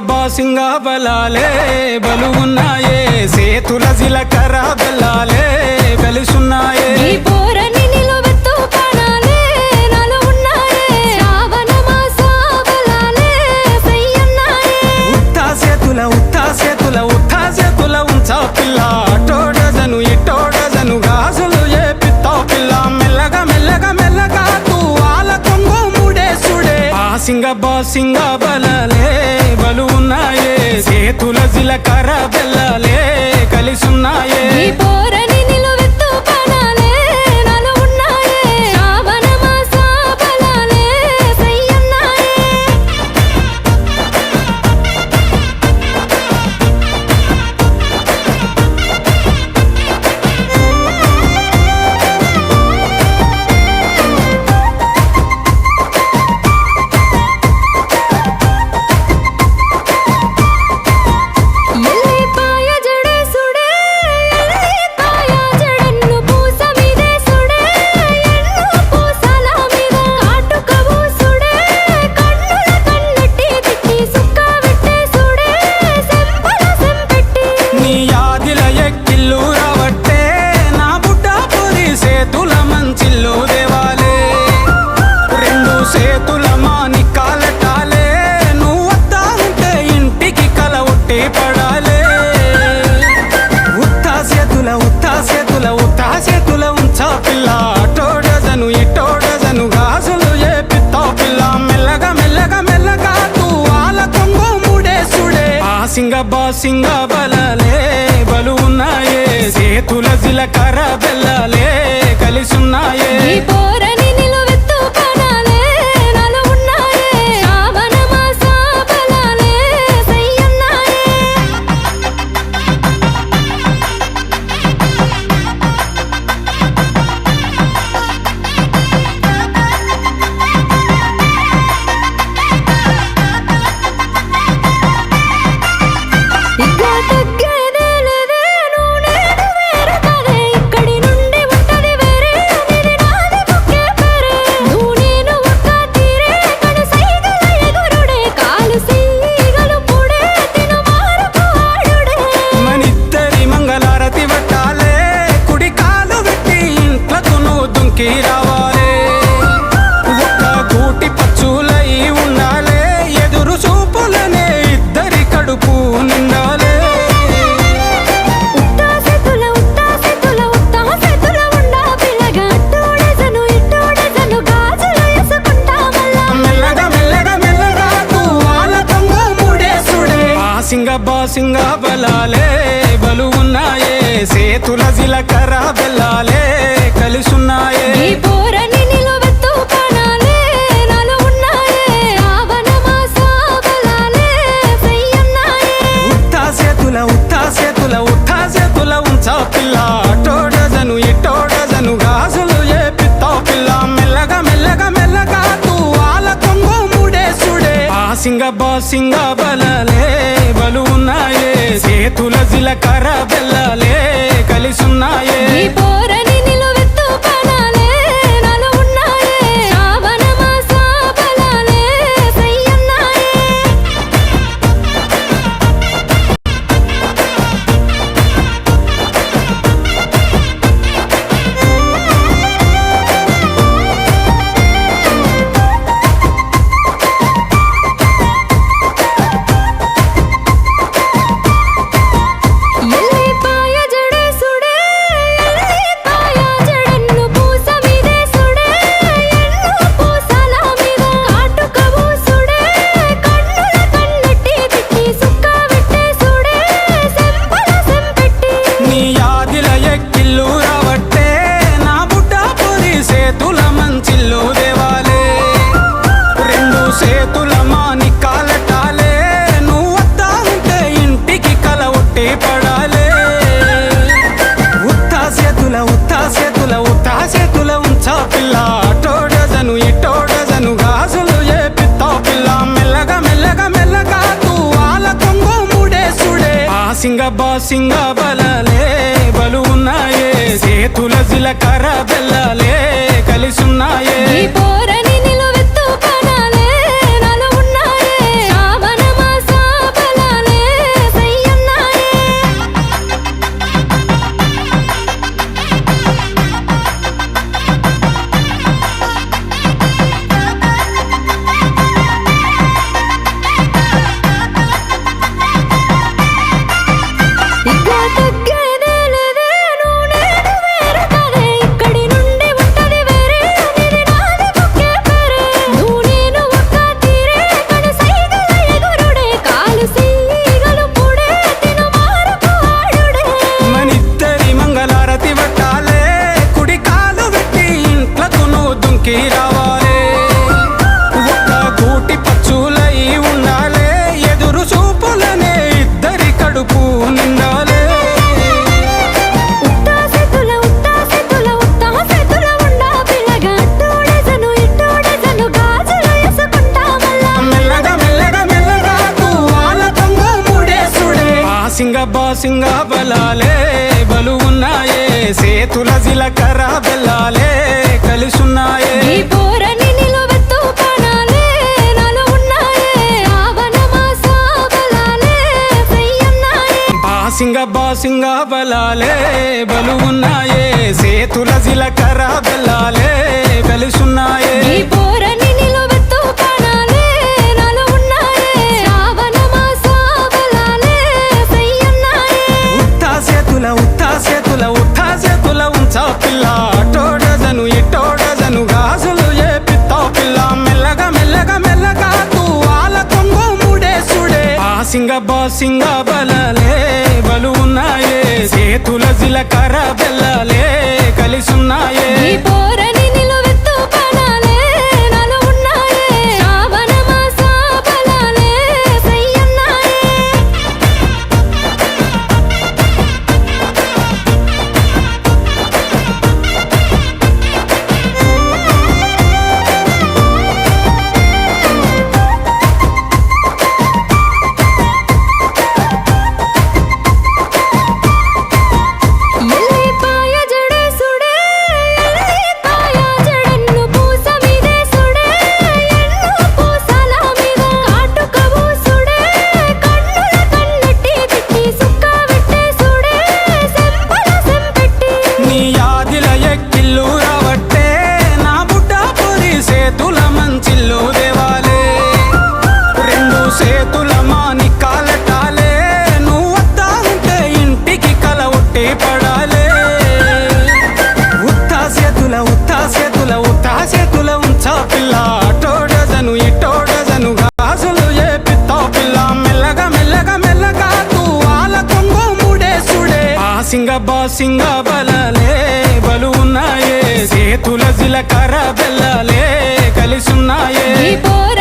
బాసింగా బలాలే బలు ఉన్నాయే, సేతుల జిలకర బెల్లాలే కలిసున్నాయే. ఉత్తా సేతుల ఉంచా పిల్ల, అటోడజను ఇటోడజను గాజులు ఏ పిత్తా పిల్ల. మెల్లగా మెల్లగా మెల్లగా తూ ఆల కొంగు ముడేసుడే. బాసింగా బలాలే బలు ఉన్నాయే, సేతుల జిలకర బెల్లాలే కలిసున్నాయే. ఉత్తా సేతుల ఉంచా పిల్ల, అటోడజను ఇటోడజను గాజులు ఏ పిత్తా పిల్ల. మెల్లగా మెల్లగా మెల్లగా తూ ఆల కొంగు ముడేసుడే. బాసింగా బలాలే బలు ఉన్నాయే, సేతుల జిలకర బెల్లాలే కలిసున్నాయే. బాసింగా బలాలే బలు ఉన్నాయే, సేతుల జిలకర బెల్లాలే కలిసున్నాయే. ఉత్తా సేతుల ఉంచా పిల్ల, అటోడజను ఇటోడజను గాజులు ఏ పిత్తా పిల్ల. మెల్లగా మెల్లగా మెల్లగా తూ ఆల కొంగు ముడేసుడే. బాసింగా బలాలే బలు ఉన్నాయే, సేతుల జిలకర బెల్లాలే కలిసున్నాయే. బాసింగ బలాలే బలు ఉన్నాయే చేతుల జీలకర్ర బెల్లాలే కలిసున్నాయే ఈ పోరని నిలువెత్తు కనాలే నాలో ఉన్నాయే శ్రావణ మాస బలాలే సయ్యన్నాయే ఇక తగ్గేదే లేదే నువ్వు నేను వేరు కదే ఇక్కడి నుండి ఉంటది వేరే అనేది నాది బుక్కే పేరే నువ్వు నేను ఒక్క తీరే కడు సైగల ఎగురుడే కాలు సీగలు పుడే తిను మారపు ఆడుడే మనిద్దరి మంగళారతి పట్టాలే కుడి కాలు పెట్టి ఇంట్లకు నువ్వు దుంకి రావాలే ఒక్క గూటి పచ్చులై ఉండాలే ఎదురు చూపులనే ఇద్దరి కడుపు నిండాలే ఉత్తా సెతుల ఉండా పిల్లగా అట్టోడెజను ఇట్టోడెజను గాజులు వేసుకుంటా మళ్ళా మెల్లగా మెల్లగా మెల్లగా తూవాల తొంగు ముడేసుడే బాసింగ బలాలే బలు ఉన్నాయే సేతుల జీలకర్ర బెల్లాలే కలిసున్నాయే ఈ పోరని నిలువెత్తు కనాలే నాలో ఉన్నాయే శ్రావణ మాస బలాలే సయ్యన్నాయే బాసింగ బలాలే బలు ఉన్నాయే సేతుల జీలకర్ర బెల్లాలే కలిసున్నాయే ఈ పోరని నిలువెత్తు కనాలే నాలో ఉన్నాయే శ్రావణ మాస బలాలే సయ్యన్నాయే ఉత్తా చేతుల ఉంచా పిల్ల అటోడజను ఇటోడజను గాజులు ఏ పిత్తావు పిల్ల మెల్లగా మెల్లగా మెల్లగా తూవాల కొంగు ముడేసుడే బాసింగ బలాలే బలు ఉన్నాయే చేతుల జీలకర్ర బెల్లాలే కలిసున్నాయే ఈ పోరని నిలువెత్తు కనాలే నాలో ఉన్నాయే శ్రావణ మాస బలాలే సయ్యన్నాయే ఎల్లిపాయ జడేసుడే ఎల్లిపాయ జడన్ను పూస మీదేసుడే ఎన్ను పూసల మీద కాటుక పూసుడే కన్నుల కన్నెట్టి తిట్టి సుక్క పెట్టేసుడే సెంపల సెంపెట్టి నీ యాదిల ఎక్కిల్లు రావట్టే నా బుడ్డ పొరి సేతుల మంచిల్లు దేవాలే రెండు సేతుల మాని కాలటాలే నువ్వు వద్దా ఉంటే ఇంటికి కల ఒట్టి పడాలే ఉత్తా చేతుల ఉంచా పిల్ల అటోడజను ఇటోడజను గాజులు ఏ పిత్తావు పిల్ల మెల్లగా మెల్లగా మెల్లగా తూవాల కొంగు ముడేసుడే బాసింగ బలాలే బలు ఉన్నాయే చేతుల జీలకర్ర బెల్లాలే కలిసున్నాయే ఈ పోర